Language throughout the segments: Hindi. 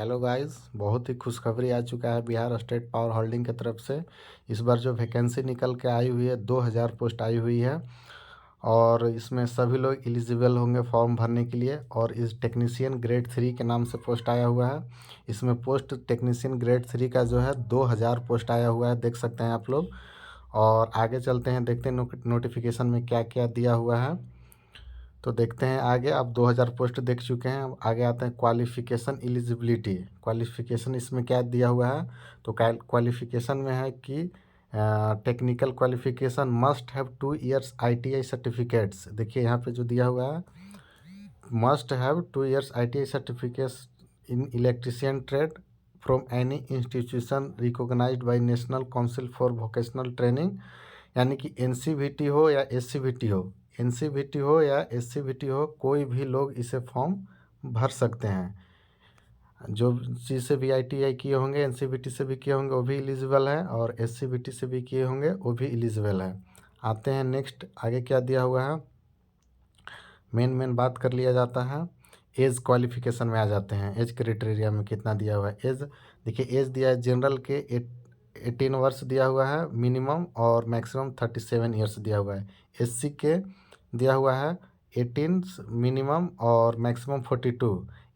हेलो गाइस, बहुत ही खुशखबरी आ चुका है बिहार स्टेट पावर होल्डिंग की तरफ से। इस बार जो वैकेंसी निकल के आई हुई है 2000 पोस्ट आई हुई है और इसमें सभी लोग एलिजिबल होंगे फॉर्म भरने के लिए। और इस टेक्नीशियन ग्रेड 3 के नाम से पोस्ट आया हुआ है। इसमें पोस्ट टेक्नीशियन ग्रेड 3 का जो है 2000 पोस्ट आया हुआ है, देख सकते हैं आप लोग। और आगे चलते हैं, देखते हैं नोटिफिकेशन में क्या क्या दिया हुआ है। तो देखते हैं आगे। आप 2000 पोस्ट देख चुके हैं, अब आगे आते हैं क्वालिफ़िकेशन एलिजिबिलिटी। क्वालिफ़िकेशन इसमें क्या दिया हुआ है, तो क्वालिफ़िकेशन में है कि technical qualification must have 2 years ITI certificates. देखिए यहाँ पे जो दिया हुआ है, must have 2 years ITI certificates in electrician trade from any institution recognised by National Council for Vocational Training. यानी कि NCVT हो या SCVT हो, NCVT हो या SCVT हो, कोई भी लोग इसे फॉर्म भर सकते हैं। जो चीज़ से भी ITI किए होंगे, NCVT से भी किए होंगे वो भी एलिजिबल है, और SCVT से भी किए होंगे वो भी एलिजिबल है। आते हैं नेक्स्ट, आगे क्या दिया हुआ है। मेन बात कर लिया जाता है। एज क्वालिफिकेशन में आ जाते हैं। एज क्राइटेरिया में कितना दिया हुआ है। एज देखिए, एज दिया है जनरल के 18 वर्ष दिया हुआ है मिनिमम, और मैक्सिमम 37 ईयर्स दिया हुआ है। SC के दिया हुआ है 18 मिनिमम और मैक्सिमम 42।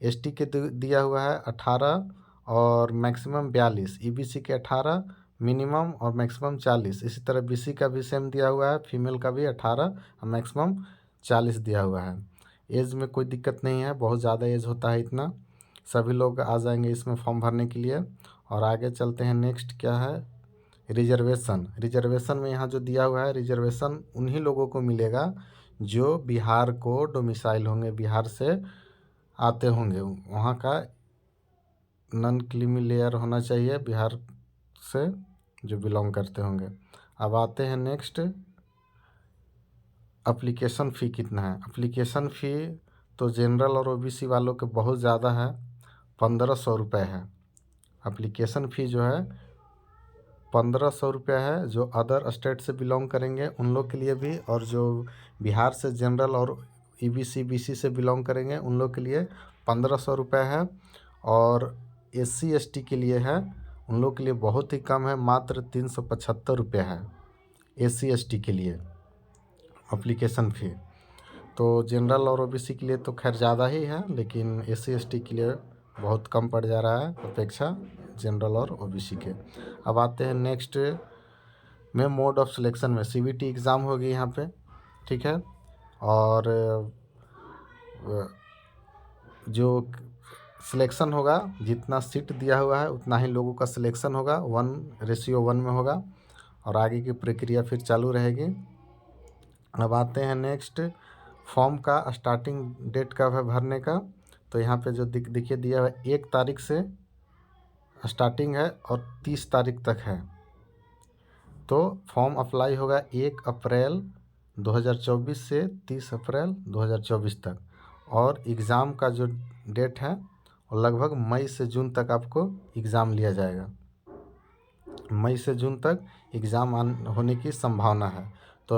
ST के दिया हुआ है 18 और मैक्सिमम 42। EBC के 18 मिनिमम और मैक्सिमम 40। इसी तरह BC का भी सेम दिया हुआ है, फीमेल का भी 18 और मैक्सिमम 40 दिया हुआ है। एज में कोई दिक्कत नहीं है, बहुत ज़्यादा एज होता है इतना। सभी लोग आ जाएंगे इसमें फॉर्म भरने के लिए। और आगे चलते हैं, नेक्स्ट क्या है, रिजर्वेशन। रिजर्वेशन में यहाँ जो दिया हुआ है, रिजर्वेशन उन्हीं लोगों को मिलेगा जो बिहार को डोमिसाइल होंगे, बिहार से आते होंगे। वहाँ का नॉन क्रीमी लेयर होना चाहिए बिहार से, जो बिलोंग करते होंगे। अब आते हैं नेक्स्ट, एप्लीकेशन फ़ी कितना है। एप्लीकेशन फ़ी तो जनरल और OBC वालों के बहुत ज़्यादा है, 1500 रुपये है। एप्लीकेशन फ़ी जो है 1500 रुपये है। जो अदर स्टेट से बिलोंग करेंगे उन लोग के लिए भी, और जो बिहार से जनरल और EBC BC से बिलोंग करेंगे उन लोग के लिए 1500 रुपये है। और SC ST के लिए है, उन लोग के लिए बहुत ही कम है, मात्र 375 रुपये है SC ST के लिए एप्लीकेशन फ़ी। तो जनरल और OBC के लिए तो खैर ज़्यादा ही है, लेकिन SC ST के लिए बहुत कम पड़ जा रहा है अपेक्षा जनरल और OBC के। अब आते हैं नेक्स्ट में, मोड ऑफ सिलेक्शन में CVT एग्ज़ाम होगी यहाँ पे, ठीक है। और जो सिलेक्शन होगा, जितना सीट दिया हुआ है उतना ही लोगों का सिलेक्शन होगा, 1:1 में होगा। और आगे की प्रक्रिया फिर चालू रहेगी। अब आते हैं नेक्स्ट, फॉर्म का स्टार्टिंग डेट कब है भरने का। तो यहाँ पे जो देखिए दिया हुआ है, 1 तारीख से स्टार्टिंग है और 30 तारीख तक है। तो फॉर्म अप्लाई होगा 1 अप्रैल 2024 से 30 अप्रैल 2024 तक। और एग्ज़ाम का जो डेट है वो लगभग मई से जून तक आपको एग्ज़ाम लिया जाएगा। मई से जून तक एग्ज़ाम होने की संभावना है। तो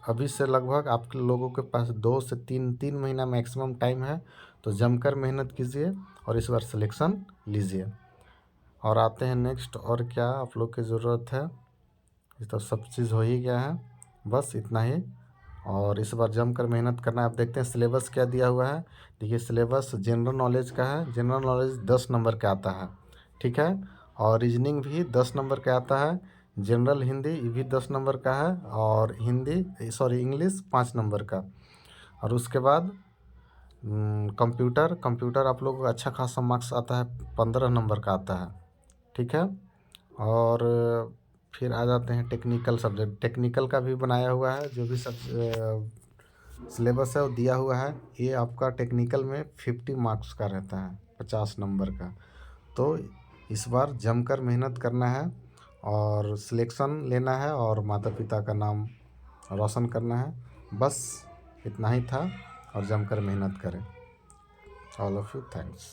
अभी से लगभग आप लोगों के पास 2 से 3 महीना मैक्सिमम टाइम है। तो जमकर मेहनत कीजिए और इस बार सिलेक्शन लीजिए। और आते हैं नेक्स्ट, और क्या आप लोग की ज़रूरत है। ये तो सब चीज़ हो ही गया है, बस इतना ही। और इस बार जमकर मेहनत करना है। आप देखते हैं सिलेबस क्या दिया हुआ है। देखिए, सिलेबस जनरल नॉलेज का है। जनरल नॉलेज 10 नंबर का आता है, ठीक है। और रीजनिंग भी 10 नंबर का आता है। जनरल हिंदी ये भी 10 नंबर का है। और इंग्लिश 5 नंबर का। और उसके बाद कंप्यूटर आप लोगों को अच्छा खासा मार्क्स आता है, 15 नंबर का आता है, ठीक है। और फिर आ जाते हैं टेक्निकल सब्जेक्ट। टेक्निकल का भी बनाया हुआ है, जो भी सब सिलेबस है वो दिया हुआ है। ये आपका टेक्निकल में 50 मार्क्स का रहता है, 50 नंबर का। तो इस बार जमकर मेहनत करना है और सिलेक्शन लेना है और माता पिता का नाम रोशन करना है। बस इतना ही था, और जमकर मेहनत करें। All of you thanks.